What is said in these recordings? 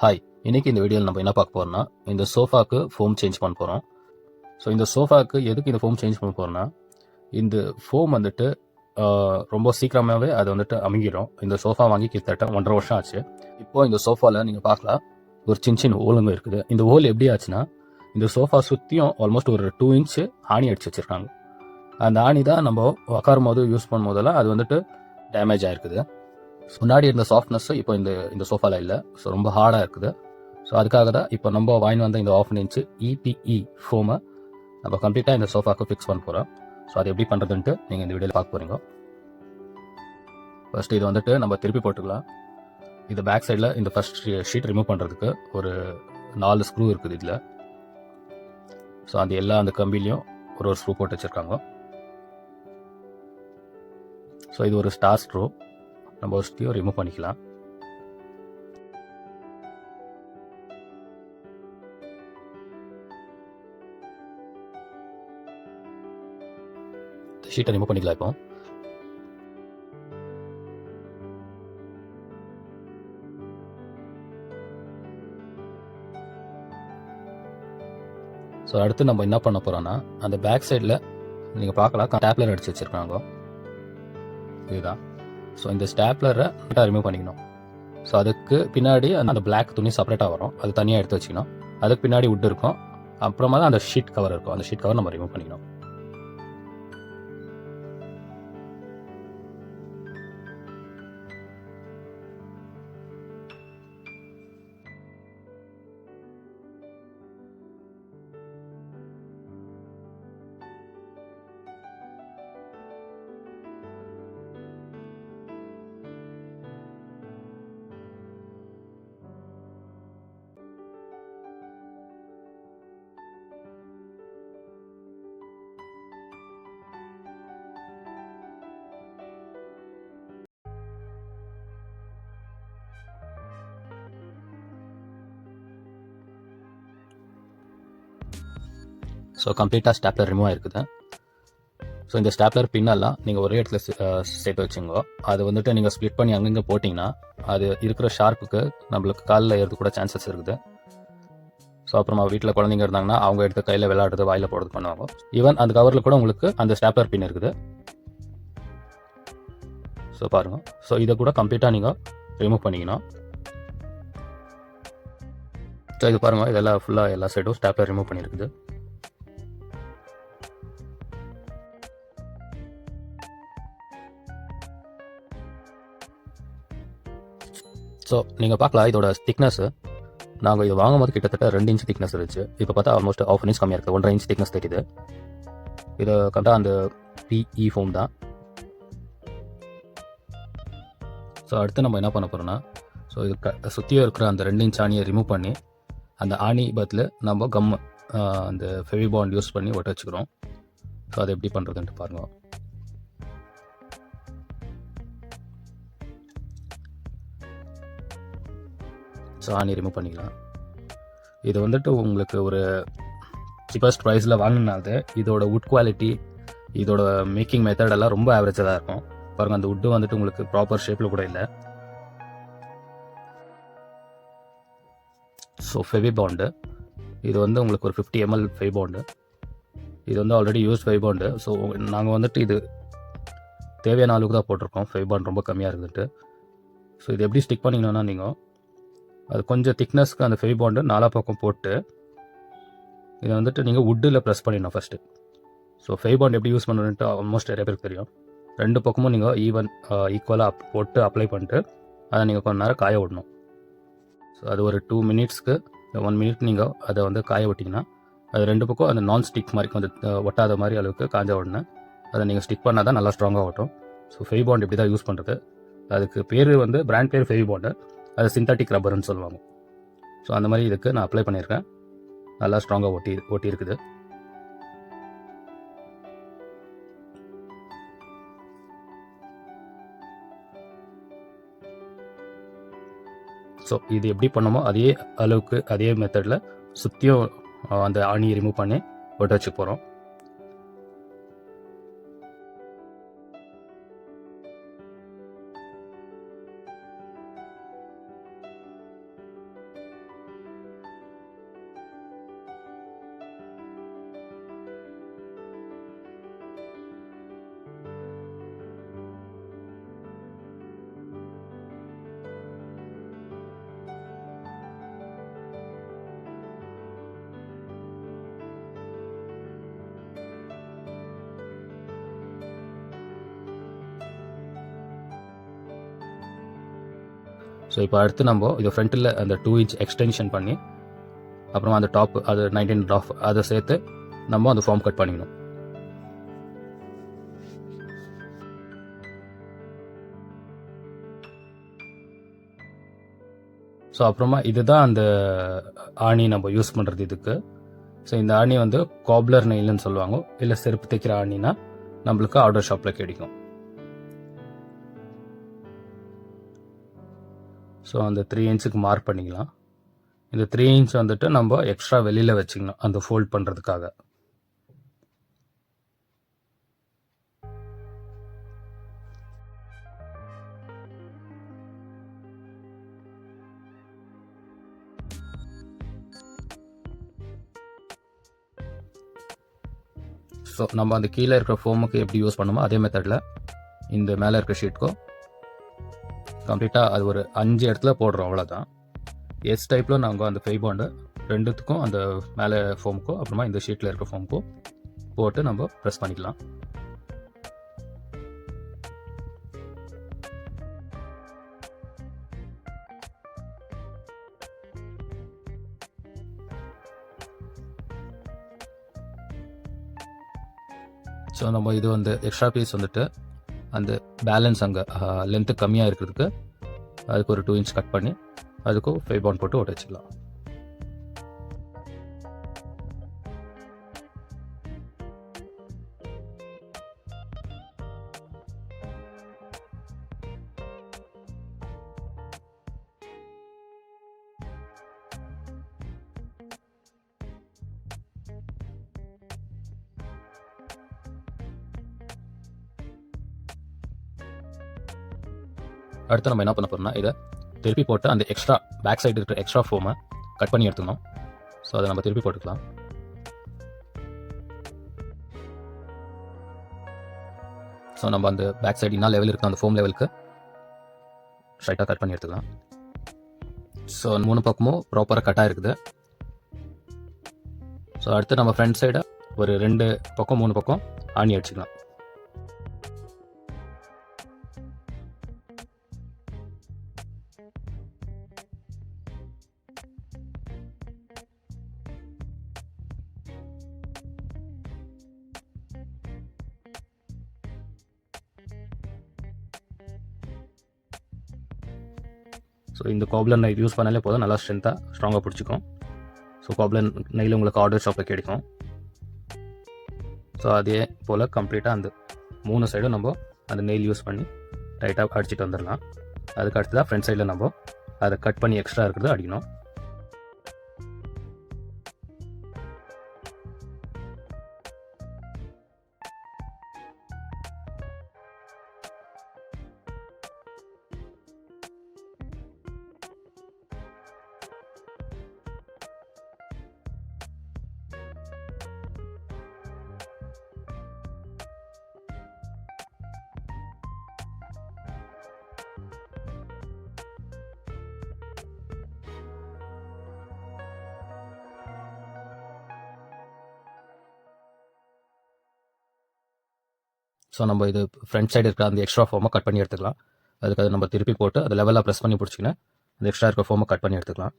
Hi, இன்னைக்கு இந்த வீடியோவில் நம்ம என்ன பார்க்க போறோம்னா இந்த சோஃபாக்கு ஃபோம் சேஞ்ச் பண்ண போகிறோம். ஸோ இந்த சோஃபாக்கு எதுக்கு இந்த ஃபோம் சேஞ்ச் பண்ண போகிறோம்னா, இந்த ஃபோம் வந்துட்டு ரொம்ப சீக்கிரமாகவே அது வந்துட்டு அமுங்கிடும். இந்த சோஃபா வாங்கி கிட்டத்தட்ட 1.5 வருஷம் ஆச்சு. இப்போ இந்த சோஃபாவில் நீங்கள் பார்க்கலாம், ஒரு சின்ன சின்ன ஓலுங்க இருக்குது. இந்த ஓல் எப்படி ஆச்சுன்னா, இந்த சோஃபா சுற்றியும் ஆல்மோஸ்ட் ஒரு 2 இன்ச்சு ஆணி அடிச்சு வச்சுருக்காங்க. அந்த ஆணி தான் நம்ம உட்காரும் போது யூஸ் பண்ணும் போதெல்லாம் அது வந்துட்டு டேமேஜ் ஆகிருக்குது. முன்னாடி இருந்த சாஃப்ட்னஸ் இப்போ இந்த சோஃபாவில் இல்லை. ஸோ ரொம்ப ஹார்டாக இருக்குது. ஸோ அதுக்காக தான் இப்போ நம்ம வாங்கி வந்த இந்த 1/2 இன்ச்சு EPE ஃபோமை நம்ம கம்ப்ளீட்டாக இந்த சோஃபாக்கு ஃபிக்ஸ் பண்ண போகிறோம். ஸோ அது எப்படி பண்ணுறதுன்ட்டு நீங்கள் இந்த வீடியோவில் பார்க்க போகிறீங்க. ஃபர்ஸ்ட் இது வந்துட்டு நம்ம திருப்பி போட்டுக்கலாம். இது பேக் சைடில் இந்த ஃபர்ஸ்ட் ஷீட் ரிமூவ் பண்ணுறதுக்கு ஒரு 4 ஸ்க்ரூ இருக்குது இதில். ஸோ அந்த கம்பிலையும் ஒரு ஸ்க்ரூ போட்டு வச்சுருக்காங்க. ஸோ இது ஒரு ஸ்டார் ஸ்க்ரூ. நம்ம ஒரு ஸ்க்ரூ ரிமூவ் பண்ணிக்கலாம். ஷீட்டை ரிமூவ் பண்ணிக்கலாம். இப்போ ஸோ அடுத்து நம்ம என்ன பண்ண போகிறோன்னா, அந்த பேக் சைடில் நீங்கள் பார்க்கலாம் ஸ்டாப்லர் அடிச்சு வச்சுருக்காங்க. இதுதான். ஸோ இந்த ஸ்டாப்லரை ரிமூவ் பண்ணிக்கணும். ஸோ அதுக்கு பின்னாடி அந்த பிளாக் துணி செப்பரேட்டாக வரும், அது தனியாக எடுத்து வச்சுக்கணும். அதுக்கு பின்னாடி வுட் இருக்கும், அப்புறமா தான் அந்த ஷீட் கவர் இருக்கும். அந்த ஷீட் கவர் நம்ம ரிமூவ் பண்ணிக்கணும். ஸோ கம்ப்ளீட்டாக ஸ்டாப்லர் ரிமூவ் ஆகிருக்குது. ஸோ இந்த ஸ்டாப்லர் பின்னெல்லாம் நீங்கள் ஒரே இடத்துல சேர்த்து வச்சுங்கோ. அது வந்துட்டு நீங்கள் ஸ்ப்ளிட் பண்ணி அங்கங்கே போட்டிங்கன்னா அது இருக்கிற ஷார்ப்புக்கு நம்மளுக்கு காலில் ஏறது கூட சான்சஸ் இருக்குது. ஸோ அப்புறமா வீட்டில் குழந்தைங்க இருந்தாங்கன்னா அவங்க எடுத்து கையில் விளையாடுறது, வாயில் போடுறது பண்ணுவாங்க. ஈவன் அந்த கவரில் கூட உங்களுக்கு அந்த ஸ்டாப்லர் பின் இருக்குது. ஸோ பாருங்கள். ஸோ இதை கூட கம்ப்ளீட்டாக நீங்கள் ரிமூவ் பண்ணிக்கணும். ஸோ இது பாருங்கள், இதெல்லாம் ஃபுல்லாக எல்லா சைடும் ஸ்டாப்லர் ரிமூவ் பண்ணியிருக்குது. ஸோ நீங்கள் பார்க்கலாம் இதோட திக்னஸ்ஸு. நாங்கள் இது வாங்கும் போது கிட்டத்தட்ட 2 இன்ச் திக்னஸ் இருந்துச்சு. இப்போ பார்த்தா ஆல்மோஸ்ட் 1/2 இன்ச் கம்மியாக இருக்குது. 1.5 இன்ச் திக்னஸ் தெரியுது. இது கரெக்டாக அந்த PE ஃபோம் தான். ஸோ அடுத்து நம்ம என்ன பண்ண போகிறோம்னா, ஸோ இது சுற்றியும் இருக்கிற அந்த 2 இன்ச் ஆணியை ரிமூவ் பண்ணி அந்த ஆணி பதில் நம்ம அந்த ஃபெவிபாண்ட் யூஸ் பண்ணி ஒட்ட வச்சுக்கிறோம். ஸோ அதை எப்படி பண்ணுறதுன்ட்டு பாருங்கள். ஸோ ஆணி ரிமூவ் பண்ணிக்கலாம். இது வந்துட்டு உங்களுக்கு ஒரு சீப்பஸ்ட் ப்ரைஸில் வாங்கினாது. இதோட வுட் குவாலிட்டி, இதோட மேக்கிங் மெத்தடெல்லாம் ரொம்ப ஆவரேஜாக தான் இருக்கும். பாருங்கள், அந்த வுட்டு வந்துட்டு உங்களுக்கு ப்ராப்பர் ஷேப்பில் கூட இல்லை. ஸோ ஃபெவிபாண்டு இது வந்து உங்களுக்கு ஒரு 50 ml ஃபெவிபாண்டு. இது வந்து ஆல்ரெடி யூஸ் ஃபெவிபாண்டு. ஸோ நாங்கள் வந்துட்டு இது தேவையான அளவுக்கு தான் போட்டிருக்கோம். ஃபெவிபாண்ட் ரொம்ப கம்மியாக இருக்குதுன்ட்டு. ஸோ இது எப்படி ஸ்டிக் பண்ணிக்கணும்னா, நீங்கள் அது கொஞ்சம் திக்னஸ்க்கு அந்த ஃபெவிபாண்டு 4 பக்கம் போட்டு இதை வந்துட்டு நீங்கள் வுட்டில் ப்ரெஸ் பண்ணிடணும் ஃபஸ்ட்டு. ஸோ ஃபெவிபாண்ட் எப்படி யூஸ் பண்ணணுன்ட்டு ஆல்மோஸ்ட் நிறைய பேருக்கு தெரியும். 2 பக்கமும் நீங்கள் ஈக்குவலாக போட்டு அப்ளை பண்ணிட்டு அதை நீங்கள் கொஞ்ச நேரம் காய விடணும். ஸோ அது ஒரு 2 மினிட்ஸ்க்கு 1 மினிட் நீங்கள் அதை வந்து காய விட்டிங்கன்னா அது 2 பக்கம் அந்த நான் ஸ்டிக் மாதிரி கொஞ்சம் ஒட்டாத மாதிரி அளவுக்கு காஞ்ச உடனே அதை நீங்கள் ஸ்டிக் பண்ணால் தான் நல்லா ஸ்ட்ராங்காக ஓட்டும். ஸோ ஃபெவிபாண்ட் இப்படி தான் யூஸ் பண்ணுறது. அதுக்கு பேர் வந்து பிராண்ட் பேர் ஃபெவிபாண்டு. அது சிந்தட்டிக் ரப்பர்னு சொல்லுவாங்க. ஸோ அந்த மாதிரி இதுக்கு நான் அப்ளை பண்ணியிருக்கேன். நல்லா ஸ்ட்ராங்காக ஒட்டி இருக்குது. ஸோ இது எப்படி பண்ணமோ அதே அளவுக்கு அதே மெத்தடில் சுற்றியும் அந்த ஆணியை ரிமூவ் பண்ணி ஒட்ட வச்சு போகிறோம். ஸோ இப்போ அடுத்து நம்ம இதை ஃப்ரண்ட்டில் அந்த 2 இன்ச் எக்ஸ்டென்ஷன் பண்ணி அப்புறமா அந்த டாப் அது 19.5 அதை சேர்த்து நம்ம அந்த ஃபார்ம் கட் பண்ணிக்கணும். ஸோ அப்புறமா இதுதான் அந்த ஆணி நம்ம யூஸ் பண்ணுறது இதுக்கு. ஸோ இந்த ஆணி வந்து காப்லர் நெயில்னு சொல்லுவாங்க, இல்லை செருப்பு தைக்கிற ஆணினா நம்மளுக்கு ஆர்டர் ஷாப்பில் கிடைக்கும். ஸோ அந்த 3 இன்ச்சுக்கு மார்க் பண்ணிக்கலாம். இந்த 3 இன்ச் வந்துட்டு நம்ம எக்ஸ்ட்ரா வெளியில் வச்சுக்கணும் அந்த ஃபோல்ட் பண்ணுறதுக்காக. ஸோ நம்ம அந்த கீழே இருக்கிற ஃபோமுக்கு எப்படி யூஸ் பண்ணுமோ அதே மெத்தடில் இந்த மேலே இருக்கிற ஷீட்டுக்கும் கம்ப்ளீட்டாக அது ஒரு 5 இடத்துல போடுறோம், அவ்வளோதான். எஸ் டைப்பில் நாங்கள் அந்த ஃபை பாண்டு ரெண்டுத்துக்கும் அந்த மேலே ஃபோமுக்கும் அப்புறமா இந்த ஷீட்டில் இருக்கிற ஃபோமுக்கும் போட்டு நம்ம ப்ரெஸ் பண்ணிக்கலாம். ஸோ நம்ம இது வந்து எக்ஸ்ட்ரா பீஸ் வந்துட்டு அந்த பேலன்ஸ் அங்கே லென்த்து கம்மியாக இருக்கிறதுக்கு அதுக்கு ஒரு 2 இன்ச் கட் பண்ணி அதுக்கும் ஃபை பாண்ட் போட்டு ஒட்ட வச்சுக்கலாம். அடுத்து நம்ம என்ன பண்ண போறோம்னா இதை திருப்பி போட்டு அந்த எக்ஸ்ட்ரா பேக் சைடு இருக்கிற எக்ஸ்ட்ரா ஃபோமை கட் பண்ணி எடுத்துக்கணும். ஸோ அதை நம்ம திருப்பி போட்டுக்கலாம். ஸோ நம்ம அந்த பேக் சைடு என்ன லெவல் இருக்குது அந்த ஃபோம் லெவலுக்கு ஸ்ட்ரைட்டாக கட் பண்ணி எடுத்துக்கலாம். ஸோ 3 பக்கமும் ப்ராப்பராக கட்டாக இருக்குது. ஸோ அடுத்து நம்ம ஃப்ரண்ட் சைடை ஒரு 2 பக்கம் 3 பக்கம் ஆணி அடிச்சுக்கலாம். ஸோ இந்த காப்லர் நைல் யூஸ் பண்ணாலே போதும், நல்லா ஸ்ட்ராங்காக பிடிச்சிக்கும். ஸோ காப்லர் நைல் உங்களுக்கு ஆர்டர் ஷாப்பில் கிடைக்கும். ஸோ அதே போல் கம்ப்ளீட்டாக அந்த 3 சைடும் நம்ம அந்த நெயில் யூஸ் பண்ணி டைட்டாக அடிச்சுட்டு வந்துடலாம். அதுக்கு அடுத்ததாக ஃப்ரண்ட் சைடில் நம்ம அதை கட் பண்ணி எக்ஸ்ட்ரா இருக்கிறது அடிக்கணும். ஸோ நம்ம இது ஃப்ரண்ட் சைடு இருக்கிற அந்த எக்ஸ்ட்ரா ஃபார்மை கட் பண்ணி எடுத்துக்கலாம். அதுக்கு அதை நம்ம திருப்பி போட்டு அதை லெவலாக ப்ரெஸ் பண்ணி பிடிச்சிங்கன்னா அந்த எக்ஸ்ட்ரா இருக்கிற ஃபார்மை கட் பண்ணி எடுத்துக்கலாம்.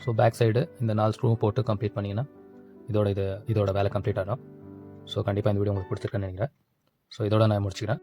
ஸோ பேக் சைடு இந்த 4 ஸ்க்ரூவும் போட்டு கம்ப்ளீட் பண்ணிங்கன்னா இதோட வேலை கம்ப்ளீட் ஆகும். ஸோ கண்டிப்பாக இந்த வீடியோ உங்களுக்கு பிடிச்சிருக்குன்னு நினைக்கிறேன். ஸோ இதோட நான் முடிச்சுக்கிறேன்.